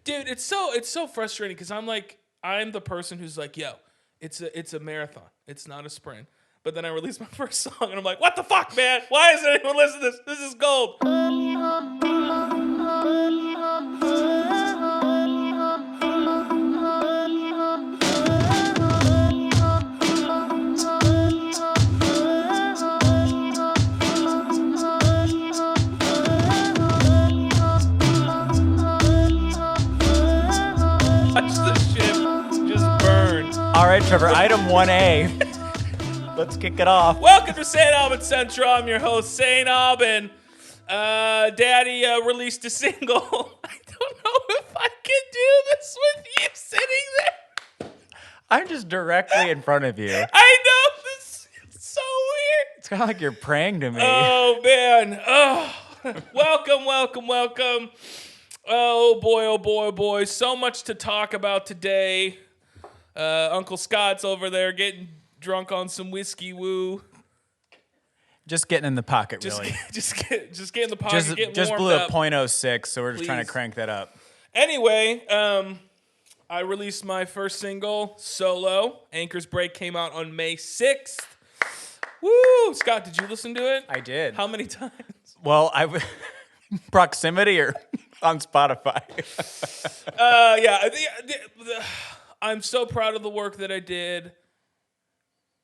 Dude, it's so frustrating because I'm the person who's like, yo, it's a marathon. It's not a sprint. But then I release my first song and I'm like, what the fuck, man? Why isn't anyone listening to this? This is gold. Watch the ship just burn. All right, Trevor, item 1A. Let's kick it off. Welcome to St. Aubin Central. I'm your host, St. Aubin. Daddy released a single. I don't know if I can do this with you sitting there. I'm just directly in front of you. I know, this is so weird. It's kind of like you're praying to me. Oh, man. Oh, welcome. Oh, boy. So much to talk about today. Uncle Scott's over there getting drunk on some whiskey woo. Just getting in the pocket, really. Just get in the pocket, get just warmed blew up. a .06, so we're just trying to Please. crank that up. Anyway, I released my first single, Solo. Anchor's Break came out on May 6th. Woo! Scott, did you listen to it? I did. How many times? Well, proximity or on Spotify? Yeah. I'm so proud of the work that I did,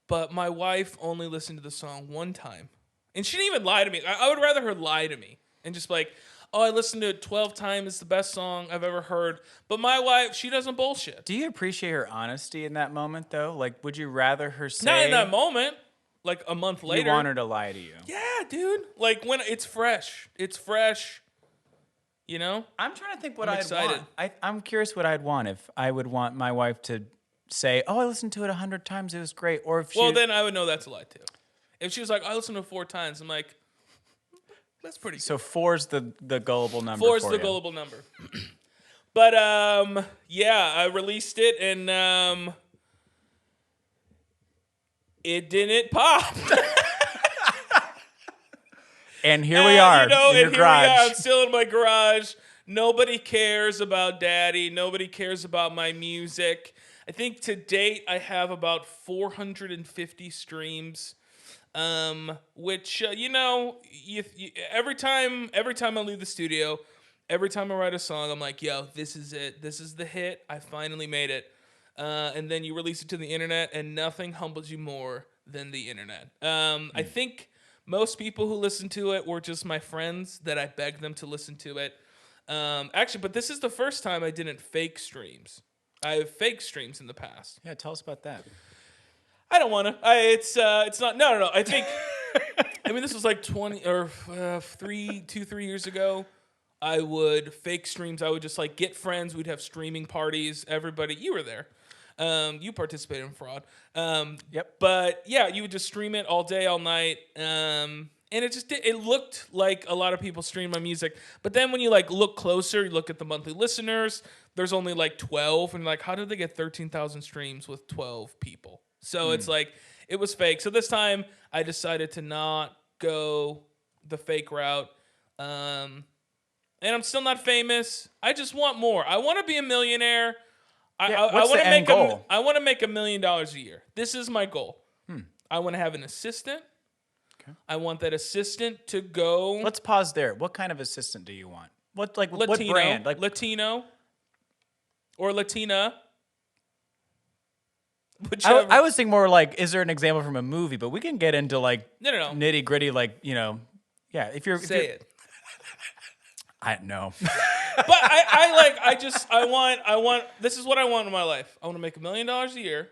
but my wife only listened to the song one time. And she didn't even lie to me. I would rather her lie to me and just be like, oh, I listened to it 12 times. It's the best song I've ever heard. But my wife, she doesn't bullshit. Do you appreciate her honesty in that moment, though? Like, would you rather her say... Not in that moment. Like a month later. You want her to lie to you. Yeah, dude. Like when it's fresh. It's fresh. You know? I'm trying to think what I'm I'd excited. want. I'm curious what I'd want if I would want my wife to say, oh, I listened to it 100 times. It was great. Or if she... Well, then I would know that's a lie, too. If she was like, I listened to it 4 times, I'm like, that's pretty good. So 4's the gullible number 4's for the you. gullible number. But, yeah, I released it, and it didn't pop. And here we are, in your here garage. we are. I'm still in my garage. Nobody cares about Daddy. Nobody cares about my music. I think to date I have about 450 streams, which every time I leave the studio, every time I write a song, I'm like, yo, this is it. This is the hit. I finally made it. And then you release it to the internet, and nothing humbles you more than the internet. I think most people who listen to it were just my friends that I begged them to listen to it. Actually, but this is the first time I didn't fake streams. I have fake streams in the past. Yeah, tell us about that. I don't want to. It's not. No. I think. I mean, this was like 3 years ago. I would fake streams. I would just like get friends. We'd have streaming parties. Everybody, you were there. You participated in fraud. Yep. But yeah, you would just stream it all day, all night. And it looked like a lot of people stream my music. But then when you like look closer, you look at the monthly listeners, there's only like 12. And like, how did they get 13,000 streams with 12 people? So it's like, it was fake. So this time I decided to not go the fake route. And I'm still not famous. I just want more. I want to be a millionaire. What's the end goal? I want to make $1 million a year. This is my goal. I want to have an assistant. Okay. I want that assistant to go. Let's pause there. What kind of assistant do you want? What Latino, what brand? Like Latino or Latina. Whichever. I was thinking more like, is there an example from a movie? But we can get into like No. nitty gritty, like yeah. If you're Say it. I know. But I want. This is what I want in my life. I want to make $1 million a year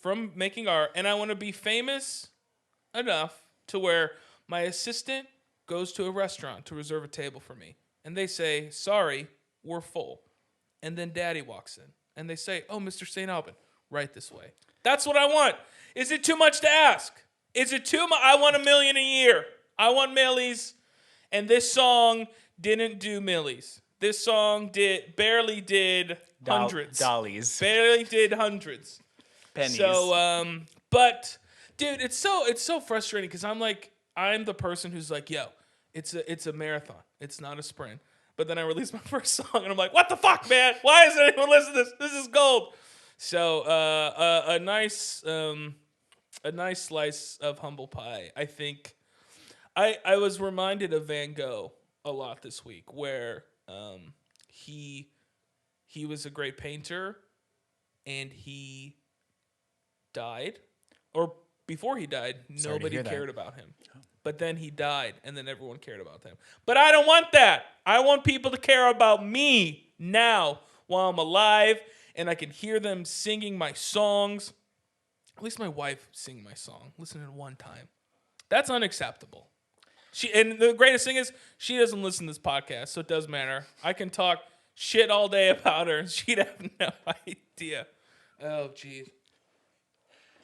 from making art, and I want to be famous enough to where my assistant goes to a restaurant to reserve a table for me, and they say, "Sorry, we're full," and then Daddy walks in, and they say, "Oh, Mr. St. Aubin, right this way." That's what I want. Is it too much to ask? Is it too much? I want $1 million a year. I want millies, and this song didn't do millies. This song barely did hundreds. Dollies. Barely did hundreds. Pennies. So, but dude, it's so frustrating because I'm the person who's like, yo, it's a marathon. It's not a sprint. But then I released my first song, and I'm like, what the fuck, man? Why isn't anyone listening to this? This is gold. So a nice slice of humble pie. I think I was reminded of Van Gogh a lot this week, where he was a great painter, and he died, or before he died, Sorry to nobody hear that. cared about him. But then he died, and then everyone cared about him. But I don't want that. I want people to care about me now while I'm alive, and I can hear them singing my songs. At least my wife sing my song. Listen to it one time. That's unacceptable. And the greatest thing is, she doesn't listen to this podcast, so it doesn't matter. I can talk shit all day about her, and she'd have no idea. Oh, jeez.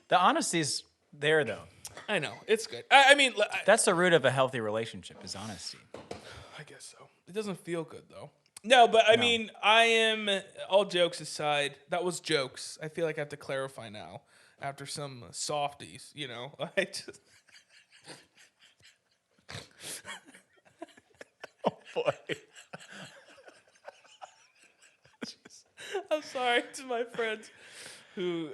The honesty's there, though. I know. It's good. I mean, That's the root of a healthy relationship, is honesty. I guess so. It doesn't feel good, though. No, but I mean, I am, all jokes aside, that was jokes. I feel like I have to clarify now after some softies, you know? I just... Oh, boy. I'm sorry to my friends who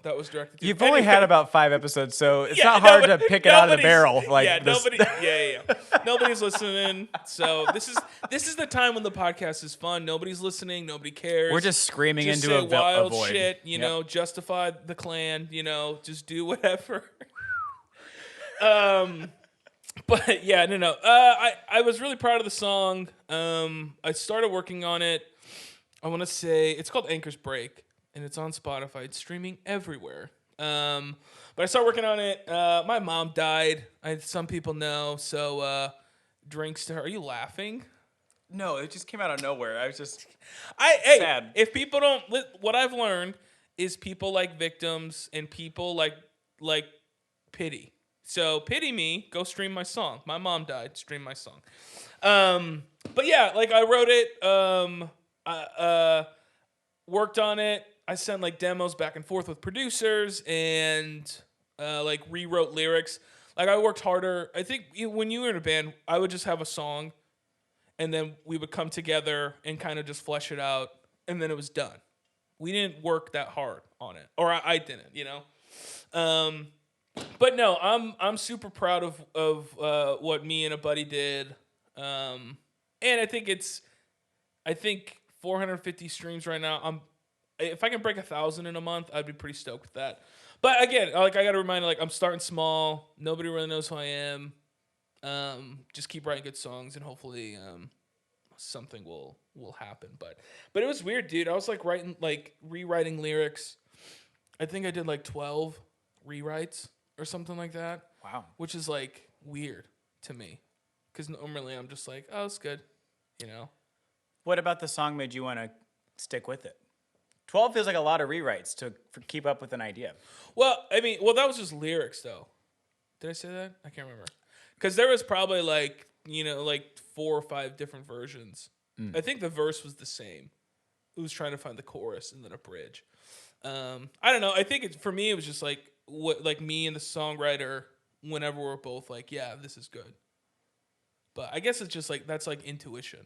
that was directed to. You've only had about 5 episodes, so it's Yeah, not hard nobody- to pick it out of the nobody's- barrel. Like yeah, this. nobody. Yeah. Nobody's listening. So this is the time when the podcast is fun. Nobody's listening. Nobody cares. We're just screaming Just into say a wild void. shit. You Yep. know, justify the Klan. You know, just do whatever. But yeah, no. I was really proud of the song. I started working on it. I want to say it's called Anchor's Break, and it's on Spotify. It's streaming everywhere. But I started working on it. My mom died. Some people know. So drinks to her. Are you laughing? No, it just came out of nowhere. I was just Hey, sad. if people don't, what I've learned is people like victims and people like pity. So pity me. Go stream my song. My mom died. Stream my song. But yeah, like I wrote it. Worked on it. I sent like demos back and forth with producers and like rewrote lyrics. Like I worked harder. I think when you were in a band, I would just have a song, and then we would come together and kind of just flesh it out, and then it was done. We didn't work that hard on it, or I didn't, you know. But no, I'm super proud of what me and a buddy did, and I think 450 streams right now. If I can break 1,000 in a month, I'd be pretty stoked with that. But again, like I got to remind, like I'm starting small. Nobody really knows who I am. Just keep writing good songs, and hopefully, something will happen. But it was weird, dude. I was like rewriting lyrics. I think I did like 12 rewrites or something like that. wow. Which is like weird to me, because normally I'm just like, oh, it's good, you know. What about the song made you want to stick with it? 12 feels like a lot of rewrites to keep up with an idea. Well, I mean, that was just lyrics, though. Did I say that? I can't remember. Because there was probably like 4 or 5 different versions. I think the verse was the same. It was trying to find the chorus and then a bridge. I don't know. I think for me, it was just like me and the songwriter. Whenever we're both like, yeah, this is good. But I guess it's just like that's like intuition.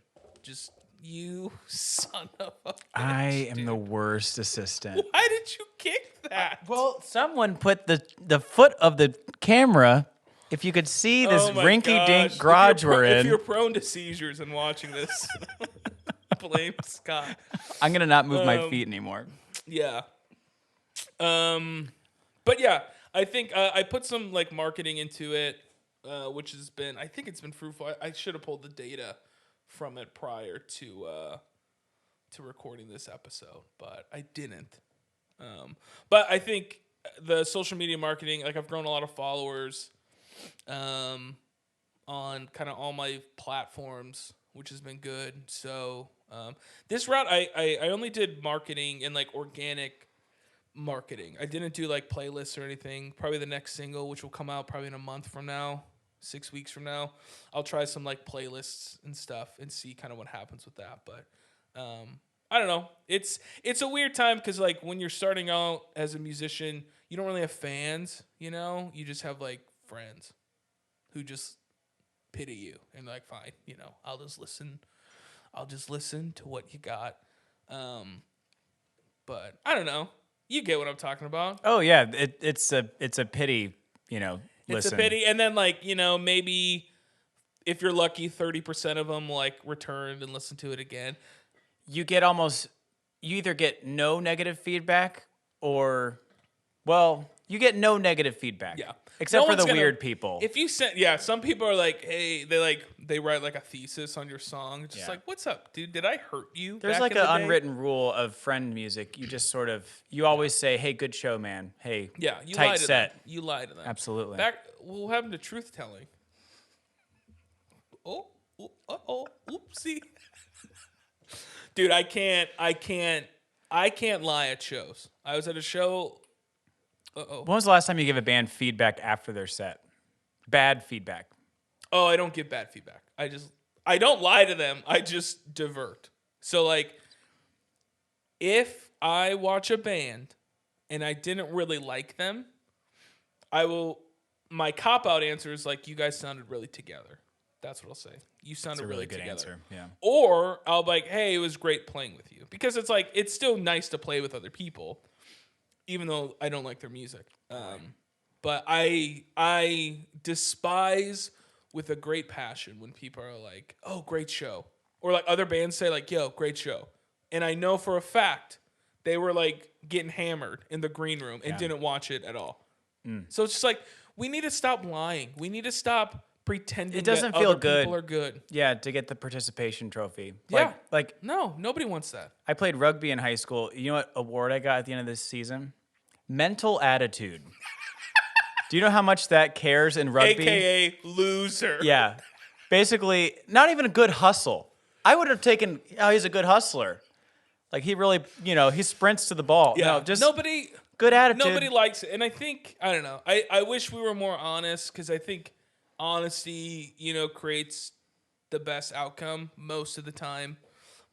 Just you son of a bitch, I am dude. the worst assistant. Why did you kick that? Well, someone put the foot of the camera. If you could see this Oh my rinky-dink gosh. garage If you're we're If in, you're prone to seizures and watching this, blame Scott. I'm gonna not move my feet anymore. Yeah. But yeah, I think I put some like marketing into it, which has been, I think it's been fruitful. I should have pulled the data from it prior to recording this episode, but I didn't. But I think the social media marketing, like I've grown a lot of followers, on kind of all my platforms, which has been good. So this route, I only did marketing and like organic marketing. I didn't do like playlists or anything. Probably the next single, which will come out probably in a month from now, 6 weeks from now, I'll try some like playlists and stuff and see kind of what happens with that. But I don't know. It's a weird time because like when you're starting out as a musician, you don't really have fans, you know? You just have like friends who just pity you and like, fine, you know, I'll just listen I'll just listen to what you got. But I don't know. You get what I'm talking about. Oh yeah, it's a pity, It's a listen. pity. And then like, maybe if you're lucky, 30% of them like return and listen to it again. You either get no negative feedback or, well, you get no negative feedback. Yeah. Except No for one's the gonna, weird people. if you send, some people are like, hey, they write like a thesis on your song. It's just Yeah. like, what's up, dude? Did I hurt you? There's back like in an the day? unwritten rule of friend music. You just you always say, hey, good show, man. Hey, Yeah, you tight lie to set. them. You lie to them. Absolutely. What happened to truth telling? Oh, oopsie. Dude, I can't lie at shows. I was at a show. When was the last time you gave a band feedback after their set? Bad feedback. Oh, I don't give bad feedback. I don't lie to them. I just divert. So like, if I watch a band and I didn't really like them, my cop out answer is like, you guys sounded really together. That's what I'll say. You sounded That's a really good together. answer. Yeah. Or I'll be like, hey, it was great playing with you. Because it's like, it's still nice to play with other people, even though I don't like their music. But I despise with a great passion when people are like, oh, great show. Or like other bands say like, yo, great show. And I know for a fact they were like getting hammered in the green room and didn't watch it at all. So it's just like, we need to stop lying. We need to stop pretending It doesn't that feel other good. people are good. Yeah, to get the participation trophy. Yeah. Like No, nobody wants that. I played rugby in high school. You know what award I got at the end of this season? Mental attitude. Do you know how much that cares in rugby? AKA loser. Yeah. Basically, not even a good hustle. I would have taken, oh, he's a good hustler. Like he really, he sprints to the ball. Yeah. No, just nobody good attitude. Nobody likes it. And I think, I don't know. I wish we were more honest because I think honesty, creates the best outcome most of the time.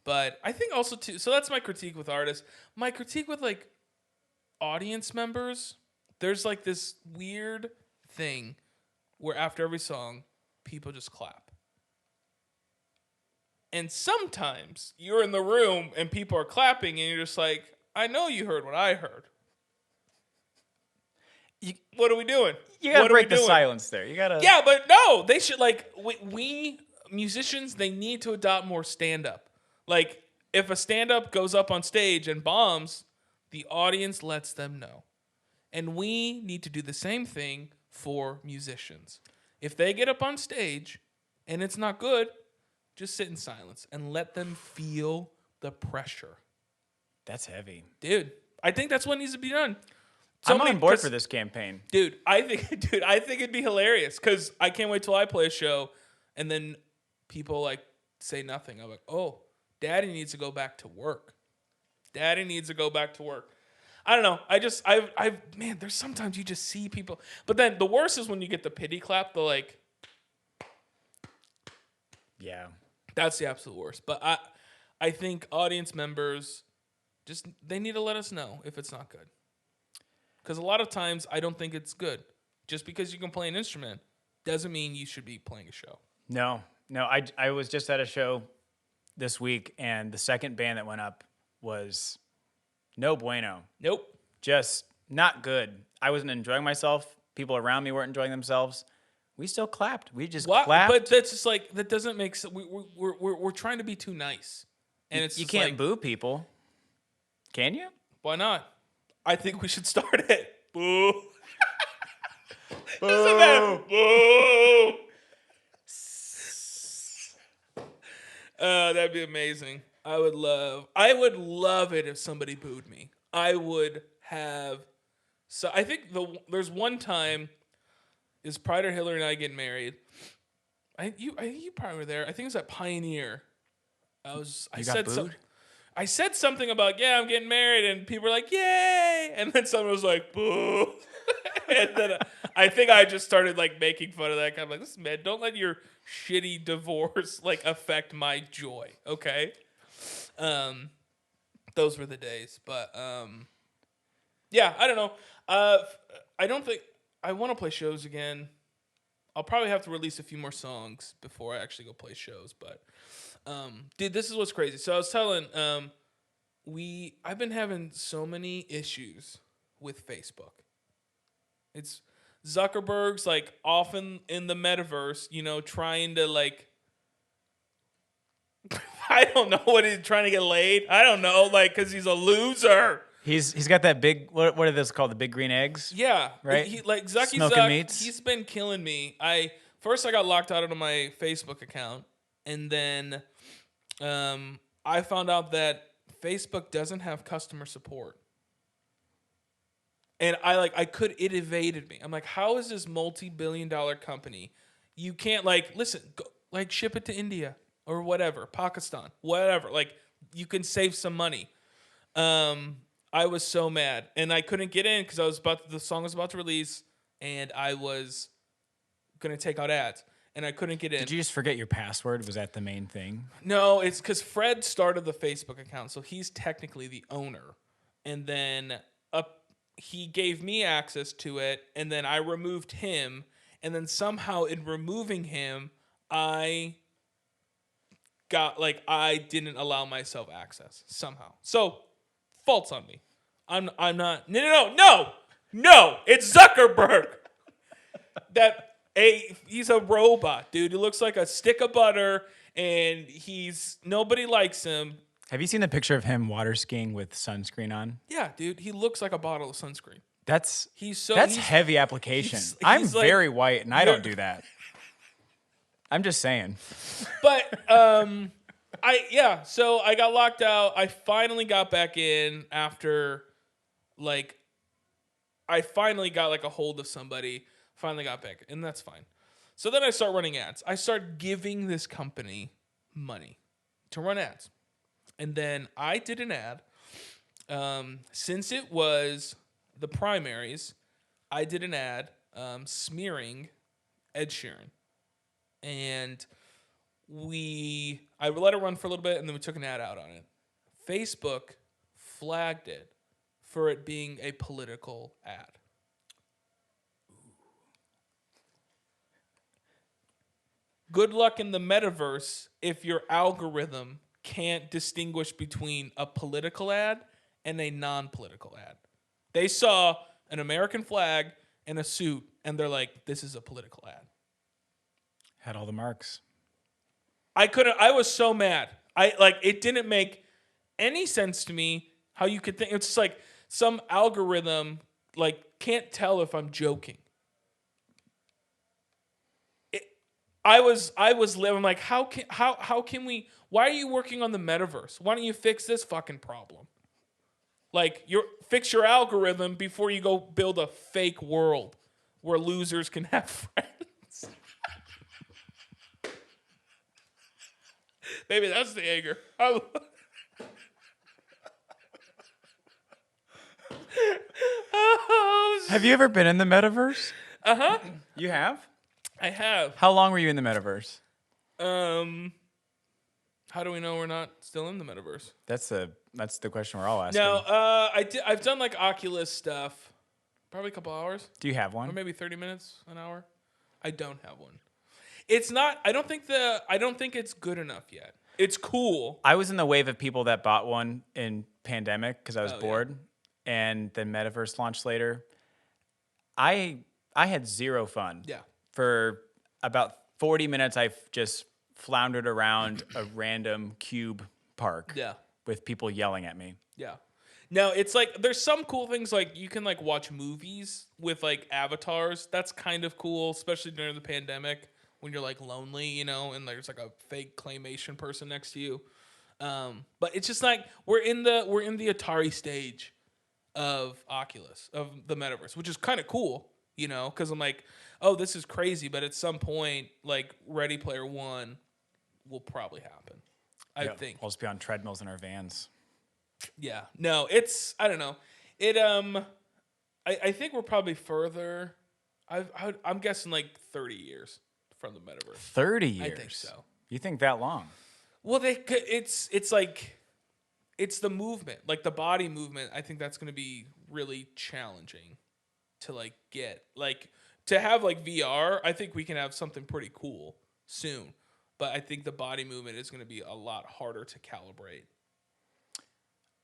But I think also too, so that's my critique with artists. My critique with like audience members, there's like this weird thing where after every song, people just clap. And sometimes you're in the room and people are clapping and you're just like, I know you heard what I heard. What are we doing? You gotta What are break we the doing? silence there. You gotta. Yeah, but no, they should like we musicians. They need to adopt more stand up. Like if a stand up goes up on stage and bombs, the audience lets them know, and we need to do the same thing for musicians. If they get up on stage and it's not good, just sit in silence and let them feel the pressure. That's heavy. Dude, I think that's what needs to be done. I'm on board for this campaign. Dude, I think it'd be hilarious because I can't wait till I play a show and then people like say nothing. I'm like, oh, daddy needs to go back to work. Daddy needs to go back to work. I don't know. Man, there's sometimes you just see people. But then the worst is when you get the pity clap, the like. Yeah. That's the absolute worst. But I think audience members they need to let us know if it's not good. Because a lot of times I don't think it's good. Just because you can play an instrument doesn't mean you should be playing a show. No. I was just at a show this week, and the second band that went up was no bueno. Nope. Just not good. I wasn't enjoying myself. People around me weren't enjoying themselves. We still clapped. We just clapped. But that's just like, that doesn't make sense. We're trying to be too nice. And it's you just can't like, boo people. Can you? Why not? I think we should start it. Boo. Boo. Isn't that boo? That'd be amazing. I would love it if somebody booed me. I would have. So I think there's one time is Pride or Hillary and I getting married. I think you probably were there. I think it was at Pioneer. I said something about, yeah, I'm getting married, and people were like, yay! And then someone was like, boo. And then I think I just started like making fun of that. I'm like, listen, man, don't let your shitty divorce like affect my joy, okay? Those were the days. But yeah, I don't know. I don't think I want to play shows again. I'll probably have to release a few more songs before I actually go play shows, but Dude, this is what's crazy. So I was telling I've been having so many issues with Facebook. It's Zuckerberg's like often in the metaverse, trying to like I don't know what he's trying to get laid. I don't know, like cuz he's a loser. He's got that big what are those called? The big green eggs? Yeah, Right? he like Smoking Zuck. meats. He's been killing me. I got locked out of my Facebook account, and then I found out that Facebook doesn't have customer support, and it evaded me. I'm like, how is this multi-billion-dollar company? You can't listen, go, ship it to India or whatever, Pakistan, whatever. Like you can save some money. I was so mad, and I couldn't get in because the song was about to release, and I was gonna take out ads, and I couldn't get in. Did you just forget your password? Was that the main thing? No, it's because Fred started the Facebook account, so he's technically the owner, and then he gave me access to it, and then I removed him, and then somehow in removing him, I didn't allow myself access somehow. So fault's on me. I'm not. No. It's Zuckerberg. He's a robot, dude. He looks like a stick of butter, and nobody likes him. Have you seen the picture of him water skiing with sunscreen on? Yeah, dude. He looks like a bottle of sunscreen. That's He's heavy application. I'm very white, and I don't do that. I'm just saying. But so I got locked out. I finally got back in after I finally got a hold of somebody, finally got back, and that's fine. So then I start running ads. I start giving this company money to run ads. And then I did an ad. Since it was the primaries, I did an ad smearing Ed Sheeran. And I let it run for a little bit, and then we took an ad out on it. Facebook flagged it for it being a political ad. Good luck in the metaverse if your algorithm can't distinguish between a political ad and a non-political ad. They saw an American flag and a suit, and they're like, this is a political ad. Had all the marks. I was so mad. It didn't make any sense to me how you could think. It's just like some algorithm can't tell if I'm joking. I'm like, how can we? Why are you working on the metaverse? Why don't you fix this fucking problem? Fix your algorithm before you go build a fake world where losers can have friends. Maybe that's the anger. Have you ever been in the metaverse? Uh-huh. You have? I have. How long were you in the metaverse? How do we know we're not still in the metaverse? That's the question we're all asking. No, I've done Oculus stuff. Probably a couple hours. Do you have one? Or maybe 30 minutes, an hour. I don't have one. It's not. I don't think it's good enough yet. It's cool. I was in the wave of people that bought one in pandemic because I was bored, and then Metaverse launched later. I had zero fun. Yeah. For about 40 minutes, I just floundered around a random cube park. Yeah. With people yelling at me. Yeah. No, it's there's some cool things you can watch movies with avatars. That's kind of cool, especially during the pandemic when you're lonely, and there's a fake claymation person next to you. But it's just we're in the Atari stage of Oculus, of the metaverse, which is kind of cool, because I'm like, oh, this is crazy, but at some point, Ready Player One will probably happen. I think. We'll just be on treadmills in our vans. Yeah. No, I don't know. I think we're probably further. I'm guessing 30 years from the metaverse. 30 years? I think so. You think that long? Well, it's the movement, the body movement. I think that's going to be really challenging to get. To have VR, I think we can have something pretty cool soon. but I think the body movement is going to be a lot harder to calibrate.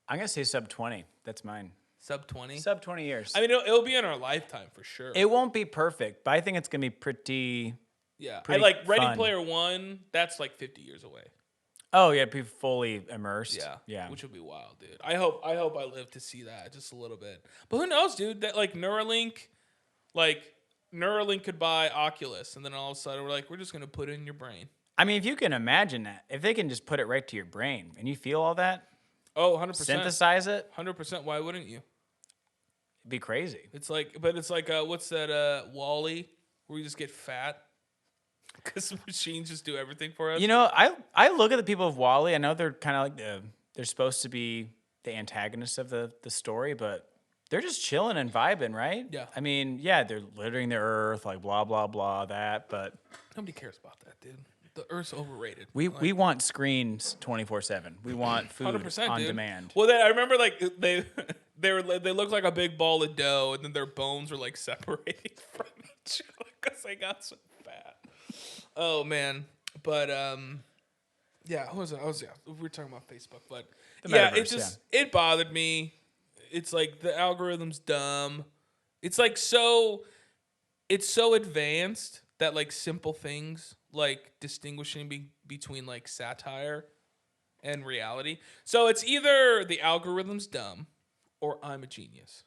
I'm going to say sub 20. That's mine. Sub 20? Sub 20 years. I mean, it'll be in our lifetime for sure. It won't be perfect, but I think it's going to be pretty. Yeah. Pretty I like Ready fun. Player One. That's like 50 years away. Oh, yeah, be fully immersed. Yeah. Yeah. Which would be wild, dude. I hope I live to see that just a little bit. But who knows, dude? That like Neuralink could buy Oculus, and then all of a sudden we're just going to put it in your brain. I mean, if you can imagine that, if they can just put it right to your brain and you feel all that, Oh, 100%. synthesize it, 100%. Why wouldn't you? it'd be crazy. It's like what's that WallE where you just get fat because machines just do everything for us. You know, I look at the people of WallE. I know they're kind of like they're supposed to be the antagonists of the story, but they're just chilling and vibing, right? Yeah. I mean, yeah, they're littering the earth, like blah blah blah that, but Nobody cares about that, dude. The Earth's overrated. we want screens 24/7. We want food 100%, on dude. demand. Well, I remember they looked like a big ball of dough, and then their bones were like separating from each other because they got so fat. Oh man, but yeah, we were talking about Facebook, but The yeah, Metaverse, it bothered me. It's like the algorithm's dumb. It's like so advanced that like simple things like distinguishing between like satire and reality. So it's either the algorithm's dumb or I'm a genius.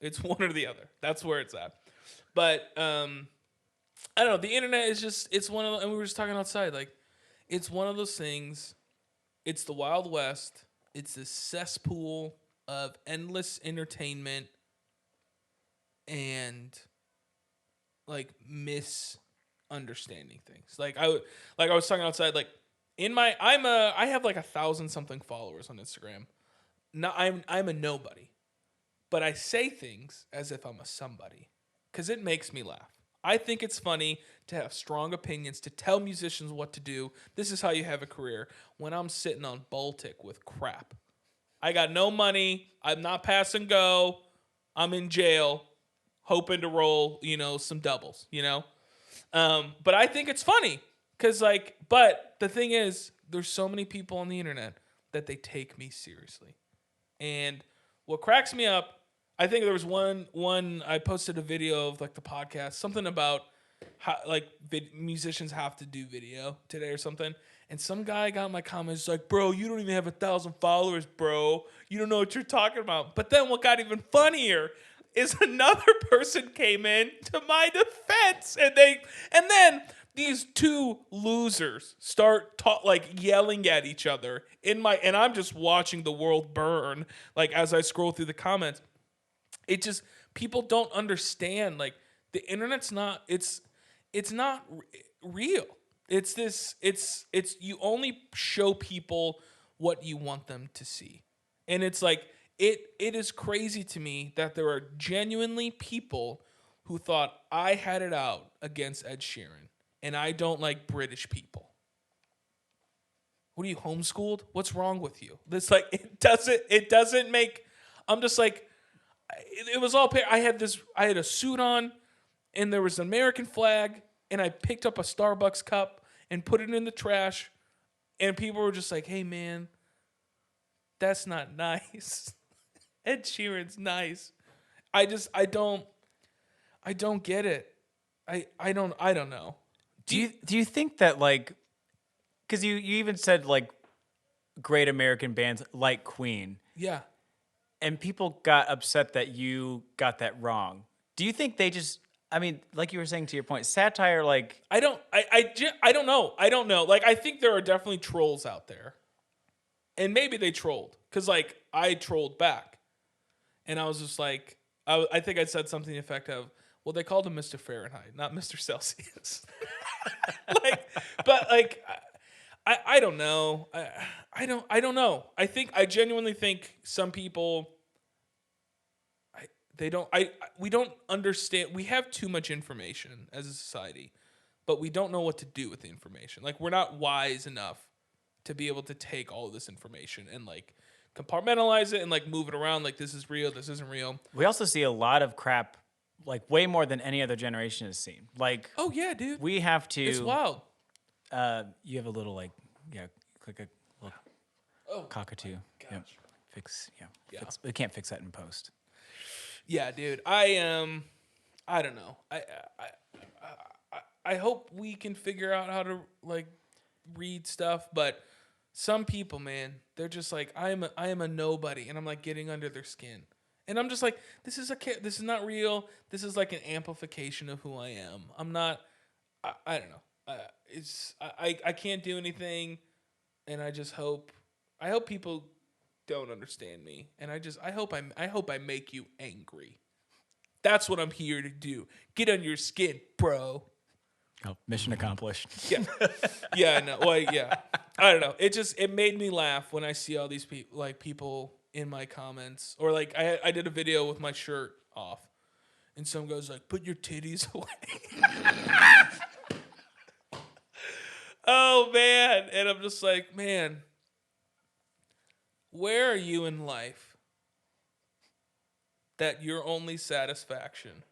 It's one or the other. That's where it's at. But I don't know. The internet is just, it's one of, and we were just talking outside, like it's one of those things. It's the Wild West. It's this cesspool of endless entertainment and like misunderstanding things. Like I was talking outside, like I have like 1,000 something followers on Instagram. No, I'm a nobody, but I say things as if I'm a somebody because it makes me laugh. I think it's funny to have strong opinions, to tell musicians what to do. This is how you have a career. When I'm sitting on Baltic with crap, I got no money. I'm not pass and go. I'm in jail, hoping to roll, some doubles, But I think it's funny because, but the thing is, there's so many people on the internet that they take me seriously. And what cracks me up, I think there was one I posted a video of like the podcast, something about how musicians have to do video today or something. And some guy got in my comments like, bro, you don't even have 1,000 followers, bro. You don't know what you're talking about. But then what got even funnier is another person came in to my defense, and then these two losers start yelling at each other and I'm just watching the world burn like as I scroll through the comments. It just, people don't understand, like the internet's not, it's not real. It's you only show people what you want them to see. And it's like, it is crazy to me that there are genuinely people who thought I had it out against Ed Sheeran, and I don't like British people. What are you, homeschooled? What's wrong with you? This it doesn't make. I'm just like, it was all. I had a suit on, and there was an American flag, and I picked up a Starbucks cup and put it in the trash, and people were just like, "Hey man, that's not nice." Ed Sheeran's nice. I don't get it. I don't know. Do you think that like, because you even said like great American bands like Queen. Yeah. And people got upset that you got that wrong. Do you think they just, I mean, like you were saying to your point, satire, like I don't know. I don't know. Like I think there are definitely trolls out there. And maybe they trolled cuz like I trolled back. And I was just like, I think I said something to the effect of, well, they called him Mr. Fahrenheit, not Mr. Celsius. I don't know. I don't know. I genuinely think some people, we don't understand. We have too much information as a society, but we don't know what to do with the information. Like we're not wise enough to be able to take all of this information and like compartmentalize it and like move it around like this is real, this isn't real. We also see a lot of crap, like way more than any other generation has seen. Like, oh yeah, dude, we have to. It's wild. You have a little click a little cockatoo. gosh. Yep. Fix. Yeah. Yeah. We can't fix that in post. Yeah, dude. I don't know. I hope we can figure out how to like read stuff, but some people, man, they're just like I am a nobody, and I'm like getting under their skin, and I'm just like this is not real. This is like an amplification of who I am. I'm not. I don't know. I can't do anything, and I hope people don't understand me, and I hope I make you angry. That's what I'm here to do. Get on your skin, bro. Oh, mission accomplished. Yeah, yeah, I know. Well, yeah, I don't know. It made me laugh when I see all these people in my comments, or like I did a video with my shirt off, and some goes like, "Put your titties away." Oh man, and I'm just like, man, where are you in life that your only satisfaction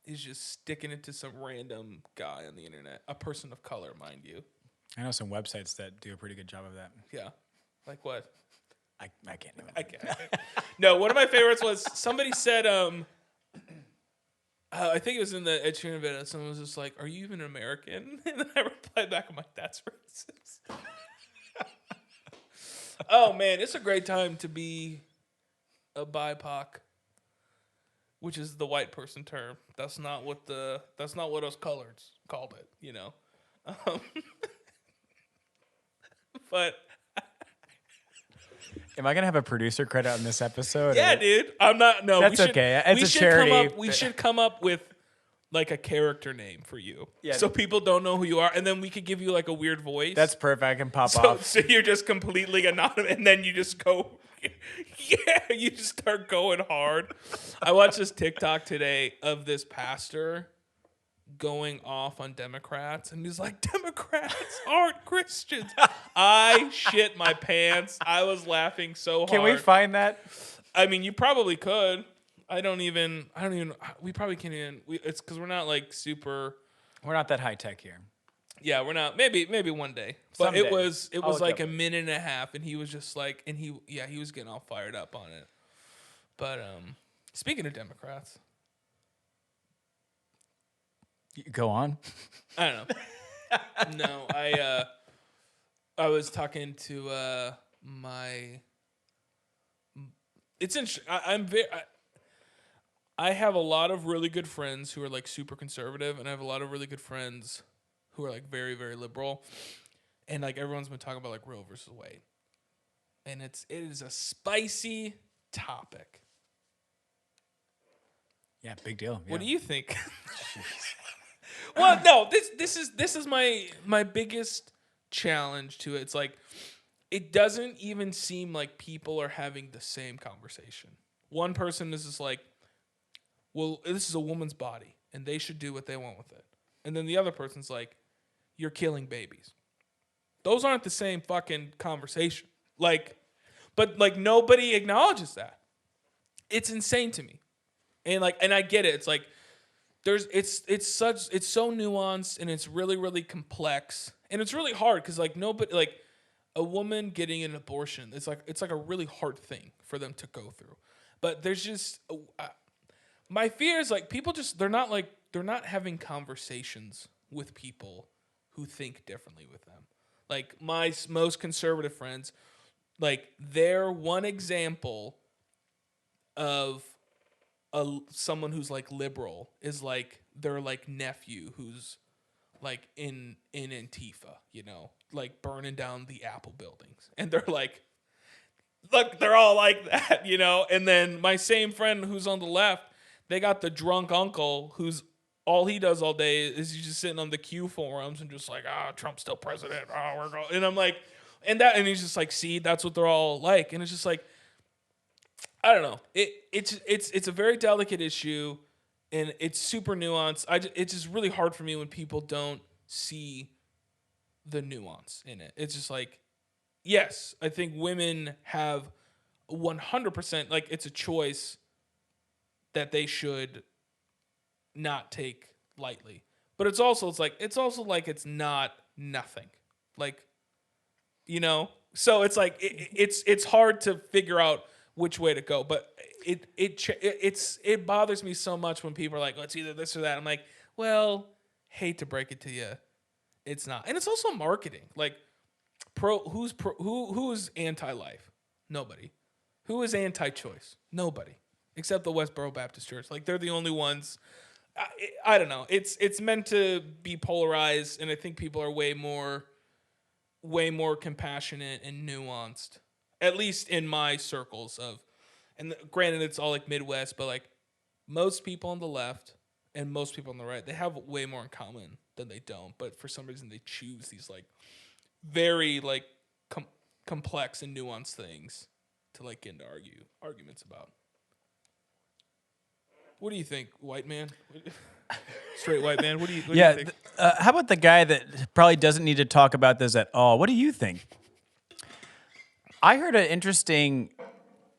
is just sticking it to some random guy on the internet, a person of color, mind you. I know some websites that do a pretty good job of that. Yeah, like what? I can't even. I can't. No, one of my favorites was somebody said, I think it was in the Ed Sheeran video. Someone was just like, "Are you even American?" And then I replied back, "I'm like, that's racist." Oh man, it's a great time to be a BIPOC, which is the white person term. That's not what us coloreds called it, you know. Um, but Am I gonna have a producer credit on this episode? yeah, dude, I'm not. No, That's okay. It's a charity. We should come up with like a character name for you, Yeah. so people don't know who you are, and then we could give you like a weird voice. That's perfect. I can pop off. So you're just completely anonymous, and then you just go, yeah, you just start going hard. I watched this TikTok today of this pastor going off on Democrats, and he's like, Democrats aren't Christians. I shit my pants. I was laughing so hard. Can we find that? I mean, you probably could. I don't even, we probably can't even, it's because we're not like super. We're not that high tech here. Yeah, we're not. Maybe one day. But Someday. it was I'll like look a minute and a half, and he was just like, and he was getting all fired up on it. But speaking of Democrats, Go on. I don't know. No, I was talking to my. It's interesting. I have a lot of really good friends who are like super conservative, and I have a lot of really good friends who are like very, very liberal. And like everyone's been talking about like Roe versus Wade. And it is a spicy topic. Yeah, big deal. What Yeah. do you think? Well, no, this is my biggest challenge to it. It's like it doesn't even seem like people are having the same conversation. One person is just like, well, this is a woman's body, and they should do what they want with it. And then the other person's like, you're killing babies. Those aren't the same fucking conversation. Like, but like nobody acknowledges that. It's insane to me. And I get it. It's like it's so nuanced, and it's really, really complex, and it's really hard because like nobody, like a woman getting an abortion, it's like a really hard thing for them to go through. But there's just my fear is like people just they're not having conversations with people who think differently with them. Like my most conservative friends, like they're one example of someone who's like liberal is like their like nephew who's like in Antifa, you know, like burning down the Apple buildings, and they're like, look, they're all like that, you know. And then my same friend who's on the left, they got the drunk uncle who's all he does all day is he's just sitting on the Q forums and just like, Trump's still president. We're going, and I'm like, and he's just like, see, that's what they're all like, and it's just like. I don't know. It's a very delicate issue, and it's super nuanced. It's just really hard for me when people don't see the nuance in it. It's just like, yes, I think women have 100%, like it's a choice that they should not take lightly. but it's also like it's not nothing. Like, so it's like it's hard to figure out which way to go, but it bothers me so much when people are like, oh, it's either this or that. I'm like, well, hate to break it to you, it's not. And it's also marketing. Like, who's anti-life? Nobody. Who is anti-choice? Nobody, except the Westboro Baptist Church. Like, they're the only ones. I don't know. It's meant to be polarized, and I think people are way more compassionate and nuanced, at least in my circles of. And granted, it's all like Midwest, but like most people on the left and most people on the right, they have way more in common than they don't. But for some reason, they choose these like very like complex and nuanced things to like get into arguments about. What do you think, white man? Straight white man. What do you think? How about the guy that probably doesn't need to talk about this at all? What do you think? I heard an interesting,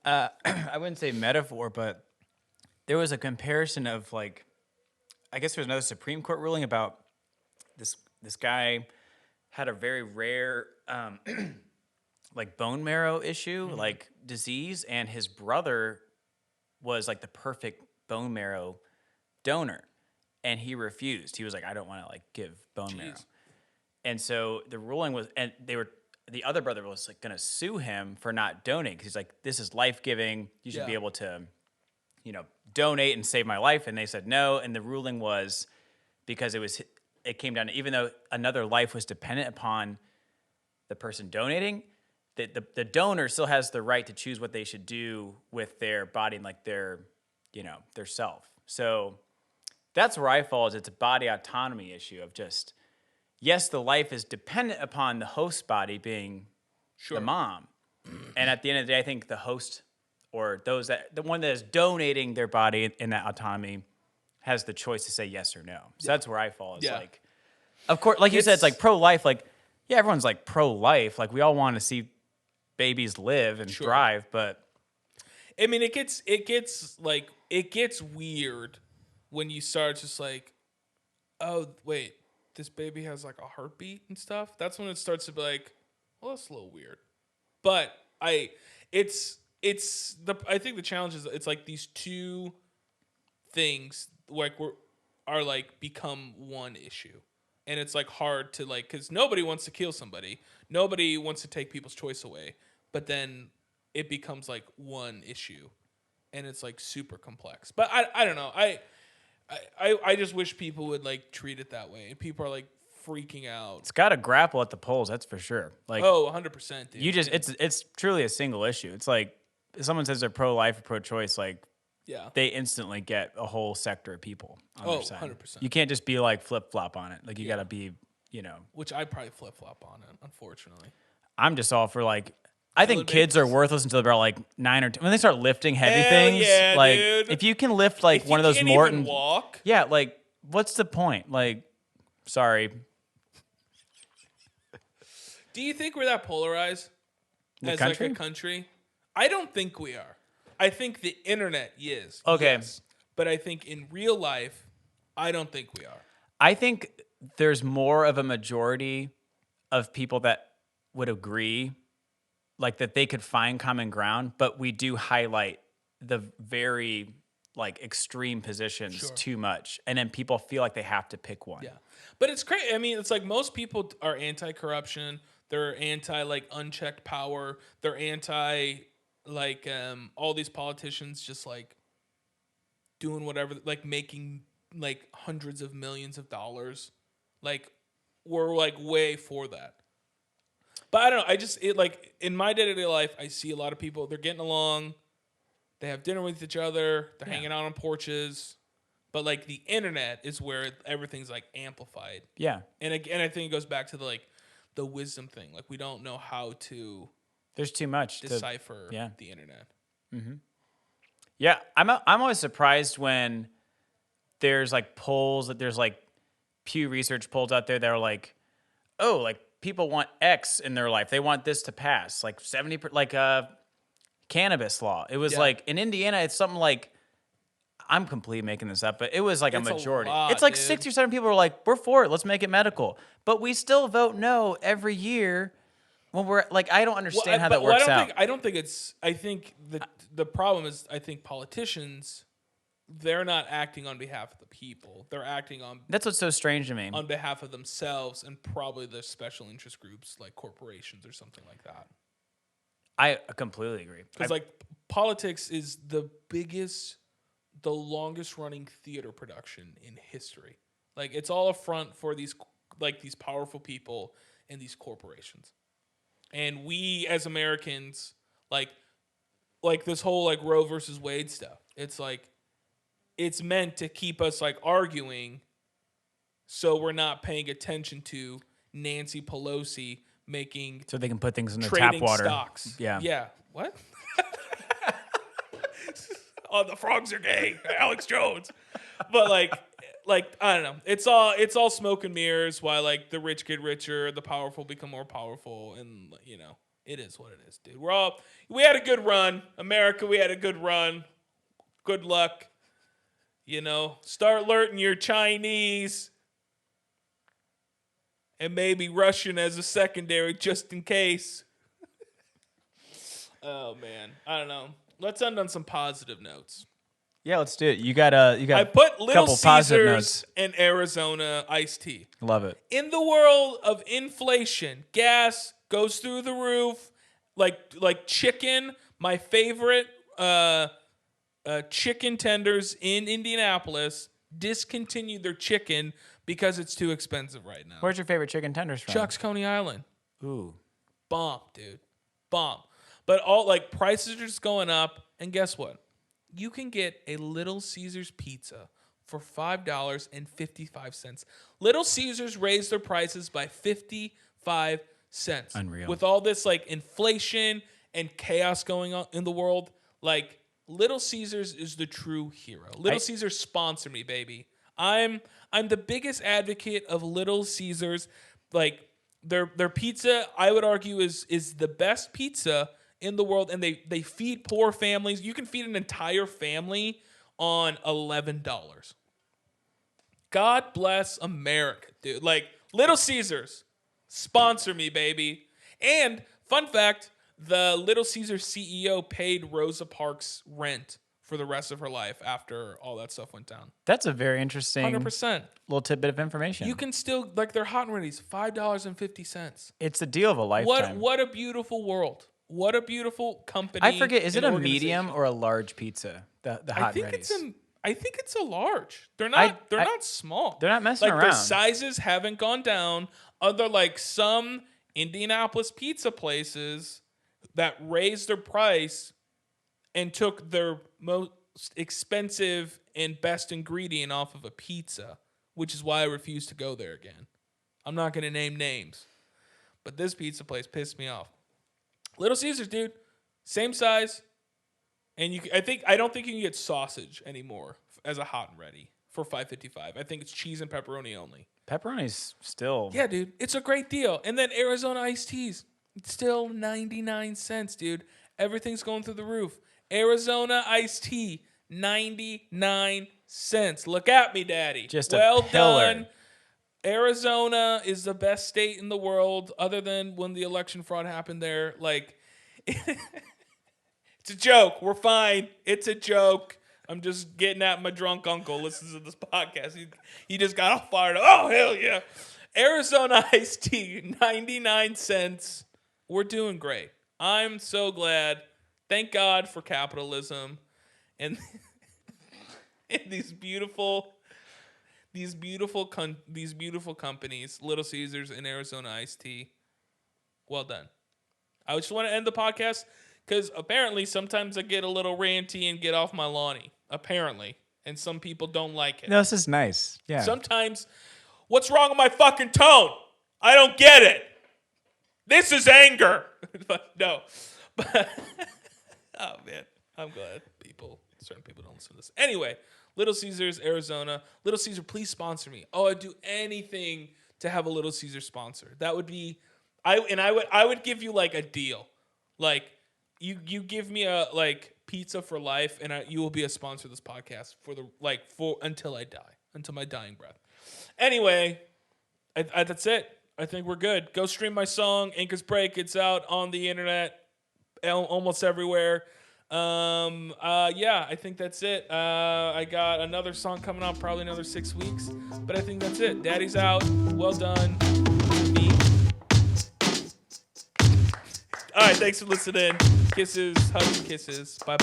I wouldn't say metaphor, but there was a comparison of like, I guess there was another Supreme Court ruling about this guy had a very rare like bone marrow issue, like disease, and his brother was like the perfect bone marrow donor, and he refused. He was like, I don't want to like give bone marrow. And so the ruling was, and the other brother was like going to sue him for not donating, because he's like, this is life-giving. You should be able to, donate and save my life. And they said no. And the ruling was because it came down to, even though another life was dependent upon the person donating, the donor still has the right to choose what they should do with their body and like their self. So that's where I fall, is it's a body autonomy issue of just, yes, the life is dependent upon the host body being the mom. And at the end of the day, I think the host, or the one that is donating their body in that autonomy, has the choice to say yes or no. So that's where I fall. It's like, of course, like you said, it's like pro-life. Like, yeah, everyone's like pro-life. Like, we all want to see babies live and thrive, but I mean, it gets weird when you start just like, oh wait, this baby has like a heartbeat and stuff. That's when it starts to be like, well, that's a little weird. But I think the challenge is it's like these two things like are like become one issue. And it's like hard to like, because nobody wants to kill somebody. Nobody wants to take people's choice away. But then it becomes like one issue. And it's like super complex. But I don't know. I just wish people would like treat it that way. And people are like freaking out. It's got to grapple at the polls, that's for sure. Like, 100%, dude. You just it's truly a single issue. It's like if someone says they're pro-life or pro-choice, like, they instantly get a whole sector of people on their side. 100%. You can't just be like flip-flop on it. Like, you got to be, Which I'd probably flip-flop on it, unfortunately. I'm just all for like, I think kids are worthless until they're about like 9 or 10. When they start lifting heavy things, yeah, like, dude. if you can lift like one of those Morton, even walk. Yeah, like, what's the point? Like, sorry. Do you think we're that polarized as country? like a country? I don't think we are. I think the internet is. Okay. Yes, but I think in real life, I don't think we are. I think there's more of a majority of people that would agree, like, that they could find common ground, but we do highlight the very like extreme positions too much, and then people feel like they have to pick one. Yeah, but it's crazy. I mean, it's like most people are anti-corruption. They're anti like unchecked power. They're anti like all these politicians just like doing whatever, like making like hundreds of millions of dollars. Like, we're like way for that. But I don't know. Like in my day-to-day life, I see a lot of people, they're getting along. They have dinner with each other. They're hanging out on porches. But like the internet is where everything's like amplified. Yeah. And again, I think it goes back to the wisdom thing. Like, we don't know how to There's too much decipher the internet. Mm-hmm. Yeah, I'm always surprised when there's like polls, that there's like Pew Research polls out there that are like, oh, like people want X in their life. They want this to pass. Like 70%, like cannabis law. It was like in Indiana, it's something like, I'm completely making this up, but it was like It's a a majority. lot, It's like dude. 6 or 7 people were like, we're for it. Let's make it medical. But we still vote no every year when we're like, I don't understand how that works out. I don't think it's. I think the problem is, I think politicians, they're not acting on behalf of the people. They're acting That's what's so strange to me. on behalf of themselves and probably the special interest groups like corporations or something like that. I completely agree. Because like politics is the longest running theater production in history. Like it's all a front for these powerful people and these corporations. And we as Americans, like this whole like Roe versus Wade stuff. It's like it's meant to keep us like arguing, so we're not paying attention to Nancy Pelosi making so they can put things in the tap trading water. stocks. Yeah. Yeah. What? Oh, the frogs are gay. Alex Jones. But like I don't know. It's all smoke and mirrors while like the rich get richer, the powerful become more powerful, and you know, it is what it is, dude. We had a good run. America, we had a good run. Good luck. You know, start learning your Chinese and maybe Russian as a secondary just in case. Oh man, I don't know. Let's end on some positive notes. Yeah, let's do it. You got I put a Little couple positive Caesars notes. and Arizona iced tea. Love it. In the world of inflation, gas goes through the roof. Like chicken, my favorite chicken tenders in Indianapolis discontinued their chicken because it's too expensive right now. Where's your favorite chicken tenders from? Chuck's Coney Island. Ooh. Bomb, dude. Bomb. But all like prices are just going up, and guess what? You can get a Little Caesars pizza for $5.55. Little Caesars raised their prices by 55 cents. Unreal. With all this like inflation and chaos going on in the world, like Little Caesars is the true hero. Little Caesars sponsor me, baby. I'm the biggest advocate of Little Caesars. Like their pizza, I would argue, is the best pizza in the world, and they feed poor families. You can feed an entire family on $11. God bless America, dude. Like Little Caesars, sponsor me, baby. And fun fact, the Little Caesars CEO paid Rosa Parks rent for the rest of her life after all that stuff went down. That's a very interesting 100%. little tidbit of information. You can still like their hot and ready's $5.50. It's a deal of a lifetime. What a beautiful world. What a beautiful company. I forget, is it and a medium or a large pizza? The hot and ready's. I think it's a large. They're not small. They're not messing like around. Their sizes haven't gone down. Other like some Indianapolis pizza places that raised their price and took their most expensive and best ingredient off of a pizza, which is why I refuse to go there again. I'm not going to name names, but this pizza place pissed me off. Little Caesars, dude, same size, and I don't think you can get sausage anymore as a hot and ready for $5.55. I think it's cheese and pepperoni only. Pepperoni's still. Yeah, dude, it's a great deal. And then Arizona iced teas, it's still 99 cents, dude. Everything's going through the roof. Arizona iced tea, 99 cents. Look at me, daddy. Just well a pillar. done. Arizona is the best state in the world, other than when the election fraud happened there. Like, it's a joke. We're fine. It's a joke. I'm just getting at my drunk uncle listens to this podcast. He just got all fired up. Oh, hell yeah. Arizona iced tea, 99 cents. We're doing great. I'm so glad. Thank God for capitalism and, and these beautiful companies, Little Caesars and Arizona iced tea. Well done. I just want to end the podcast because apparently sometimes I get a little ranty and get off my lawny. Apparently. And some people don't like it. No, this is nice. Yeah. Sometimes, what's wrong with my fucking tone? I don't get it. This is anger. No. But, oh, man. I'm glad certain people don't listen to this. Anyway, Little Caesars, Arizona. Little Caesar, please sponsor me. Oh, I'd do anything to have a Little Caesar sponsor. That would be, I would give you like a deal. Like, you give me a like pizza for life, and you will be a sponsor of this podcast for until I die, until my dying breath. Anyway, that's it. I think we're good. Go stream my song, Anchor's Break. It's out on the internet almost everywhere. I think that's it. I got another song coming out, probably another 6 weeks, but I think that's it. Daddy's out. Well done. Me. All right, thanks for listening. Kisses, hugs, kisses. Bye.